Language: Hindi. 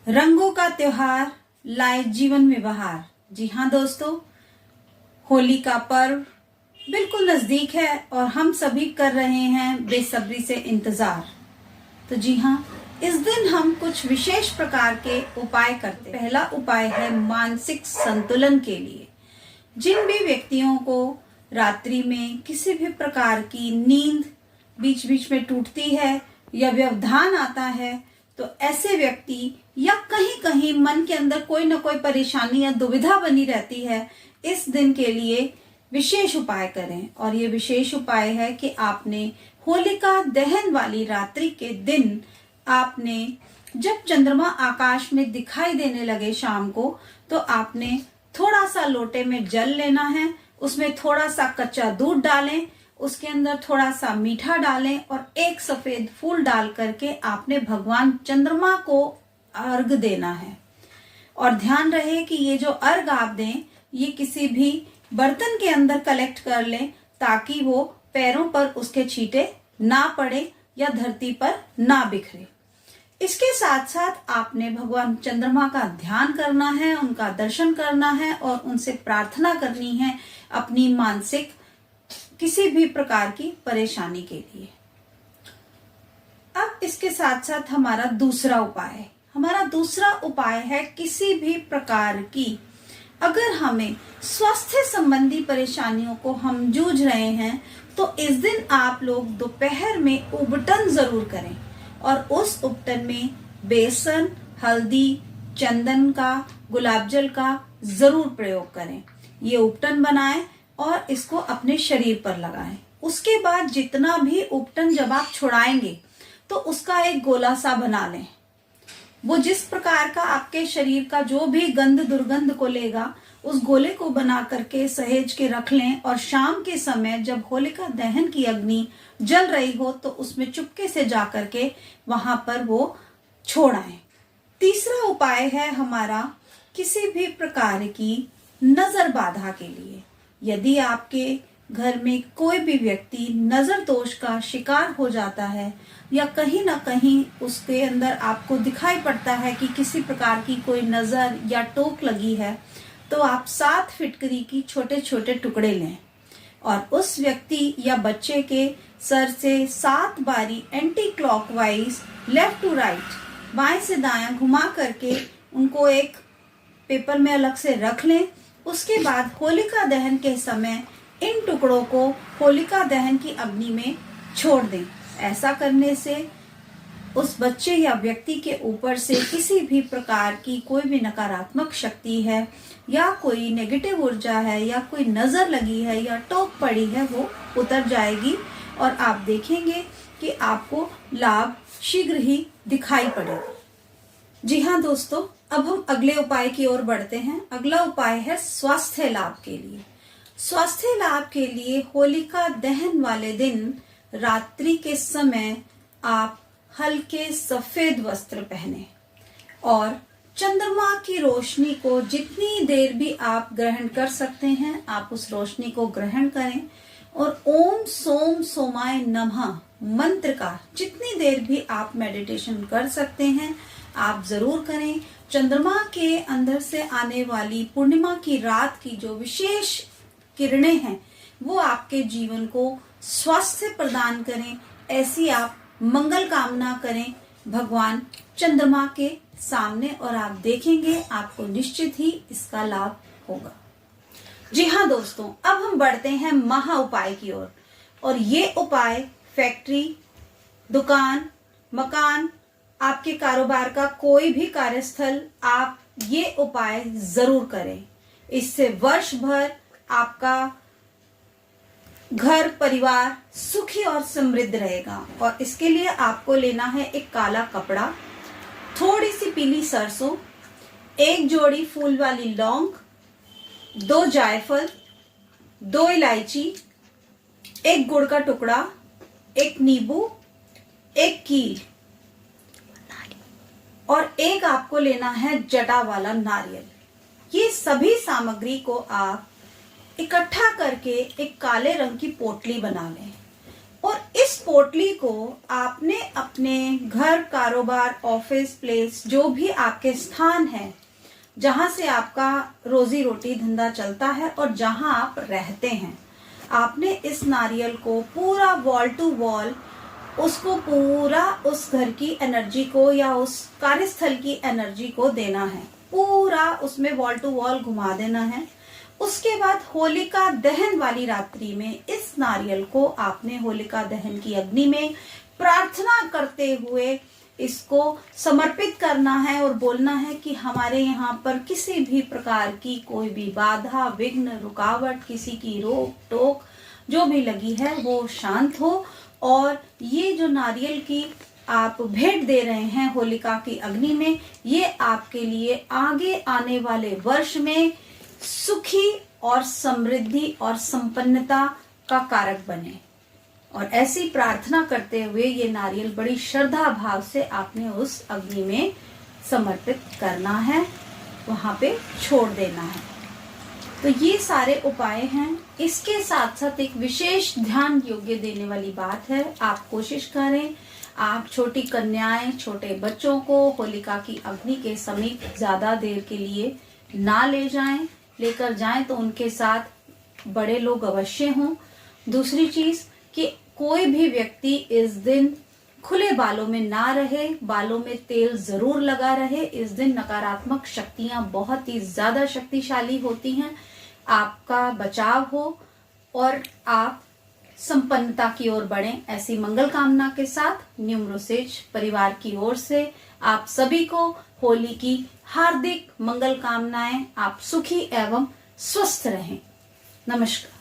रंगों का त्योहार लाए जीवन में बहार। जी हाँ दोस्तों, होली का पर्व बिल्कुल नजदीक है और हम सभी कर रहे हैं बेसब्री से इंतजार। तो जी हाँ, इस दिन हम कुछ विशेष प्रकार के उपाय करते हैं। पहला उपाय है मानसिक संतुलन के लिए। जिन भी व्यक्तियों को रात्रि में किसी भी प्रकार की नींद बीच बीच में टूटती है या व्यवधान आता है, तो ऐसे व्यक्ति या कहीं कहीं मन के अंदर कोई ना कोई परेशानी या दुविधा बनी रहती है, इस दिन के लिए विशेष उपाय करें। और ये विशेष उपाय है कि आपने होलिका दहन वाली रात्रि के दिन आपने जब चंद्रमा आकाश में दिखाई देने लगे शाम को, तो आपने थोड़ा सा लोटे में जल लेना है, उसमें थोड़ा सा कच्चा दूध डालें, उसके अंदर थोड़ा सा मीठा डालें और एक सफेद फूल डाल करके आपने भगवान चंद्रमा को अर्घ देना है। और ध्यान रहे कि ये जो अर्घ आप दें, ये किसी भी बर्तन के अंदर कलेक्ट कर लें ताकि वो पैरों पर उसके छींटे ना पड़े या धरती पर ना बिखरे। इसके साथ साथ आपने भगवान चंद्रमा का ध्यान करना है, उनका दर्शन करना है और उनसे प्रार्थना करनी है अपनी मानसिक किसी भी प्रकार की परेशानी के लिए। अब इसके साथ साथ हमारा दूसरा उपाय है किसी भी प्रकार की अगर हमें स्वास्थ्य संबंधी परेशानियों को हम जूझ रहे हैं, तो इस दिन आप लोग दोपहर में उबटन जरूर करें और उस उपटन में बेसन, हल्दी, चंदन का, गुलाब जल का जरूर प्रयोग करें। ये उपटन बनाएं और इसको अपने शरीर पर लगाएं। उसके बाद जितना भी उपटन जब आप छुड़ाएंगे तो उसका एक गोला सा बना लें। वो जिस प्रकार का आपके शरीर का जो भी गंध दुर्गंध को लेगा, उस गोले को बना करके सहेज के रख लें और शाम के समय जब होलिका दहन की अग्नि जल रही हो तो उसमें चुपके से जा करके वहां पर वो छोड़ आए। तीसरा उपाय है हमारा किसी भी प्रकार की नजर बाधा के लिए। यदि आपके घर में कोई भी व्यक्ति नजर दोष का शिकार हो जाता है या कहीं ना कहीं उसके अंदर आपको दिखाई पड़ता है कि किसी प्रकार की कोई नजर या टोक लगी है, तो आप 7 फिटकरी की छोटे छोटे टुकड़े लें और उस व्यक्ति या बच्चे के सर से 7 बारी anticlockwise left to right, बाएं से दायां घुमा करके उनको एक पेपर में अलग से रख लें। उसके बाद होलिका दहन के समय इन टुकड़ों को होलिका दहन की अग्नि में छोड़ दें। ऐसा करने से उस बच्चे या व्यक्ति के ऊपर से किसी भी प्रकार की कोई भी नकारात्मक शक्ति है या कोई नेगेटिव ऊर्जा है या कोई नजर लगी है या टोक पड़ी है, वो उतर जाएगी और आप देखेंगे कि आपको लाभ शीघ्र ही दिखाई पड़ेगा। जी हाँ दोस्तों, अब हम अगले उपाय की ओर बढ़ते हैं। अगला उपाय है स्वास्थ्य लाभ के लिए। स्वास्थ्य लाभ के लिए होलिका दहन वाले दिन रात्रि के समय आप हल्के सफेद वस्त्र पहने और चंद्रमा की रोशनी को जितनी देर भी आप ग्रहण कर सकते हैं, आप उस रोशनी को ग्रहण करें और ओम सोम सोमाय नमः मंत्र का जितनी देर भी आप मेडिटेशन कर सकते हैं आप जरूर करें। चंद्रमा के अंदर से आने वाली पूर्णिमा की रात की जो विशेष किरणें हैं, वो आपके जीवन को स्वास्थ्य प्रदान करें, ऐसी आप मंगल कामना करें भगवान चंद्रमा के सामने और आप देखेंगे आपको निश्चित ही इसका लाभ होगा। जी हाँ दोस्तों, अब हम बढ़ते हैं महा उपाय की ओर और ये उपाय फैक्ट्री, दुकान, मकान, आपके कारोबार का कोई भी कार्यस्थल, आप ये उपाय जरूर करें। इससे वर्ष भर आपका घर परिवार सुखी और समृद्ध रहेगा। और इसके लिए आपको लेना है एक काला कपड़ा, थोड़ी सी पीली सरसों, एक जोड़ी फूल वाली लौंग, 2 जायफल, 2 इलायची, एक गुड़ का टुकड़ा, एक नींबू, एक कील और एक आपको लेना है जटा वाला नारियल। ये सभी सामग्री को आप इकट्ठा करके एक काले रंग की पोटली बना लें। और इस पोटली को आपने अपने घर, कारोबार, ऑफिस, प्लेस, जो भी आपके स्थान है जहां से आपका रोजी रोटी धंधा चलता है और जहां आप रहते हैं, आपने इस नारियल को पूरा वॉल टू वॉल, उसको पूरा उस घर की एनर्जी को या उस कार्यस्थल की एनर्जी को देना है। पूरा उसमें वॉल टू वॉल घुमा देना है। उसके बाद होलिका दहन वाली रात्रि में इस नारियल को आपने होलिका दहन की अग्नि में प्रार्थना करते हुए इसको समर्पित करना है और बोलना है कि हमारे यहाँ पर किसी भी प्रकार की कोई भी बाधा, विघ्न, रुकावट, किसी की रोक टोक जो भी लगी है वो शांत हो। और ये जो नारियल की आप भेंट दे रहे हैं होलिका की अग्नि में, ये आपके लिए आगे आने वाले वर्ष में सुखी और समृद्धि और संपन्नता का कारक बने। और ऐसी प्रार्थना करते हुए ये नारियल बड़ी श्रद्धा भाव से आपने उस अग्नि में समर्पित करना है, वहां पे छोड़ देना है। तो ये सारे उपाय हैं। इसके साथ साथ एक विशेष ध्यान योग्य देने वाली बात है, आप कोशिश करें आप छोटी कन्याएं, छोटे बच्चों को होलिका की अग्नि के समीप ज्यादा देर के लिए ना ले जाएं। लेकर जाएं तो उनके साथ बड़े लोग अवश्य हों। दूसरी चीज कि कोई भी व्यक्ति इस दिन खुले बालों में ना रहे, बालों में तेल जरूर लगा रहे। इस दिन नकारात्मक शक्तियां बहुत ही ज्यादा शक्तिशाली होती हैं। आपका बचाव हो और आप संपन्नता की ओर बढ़ें, ऐसी मंगल कामना के साथ न्यूमरोसेज परिवार की ओर से आप सभी को होली की हार्दिक मंगल कामनाएं। आप सुखी एवं स्वस्थ रहें। नमस्कार।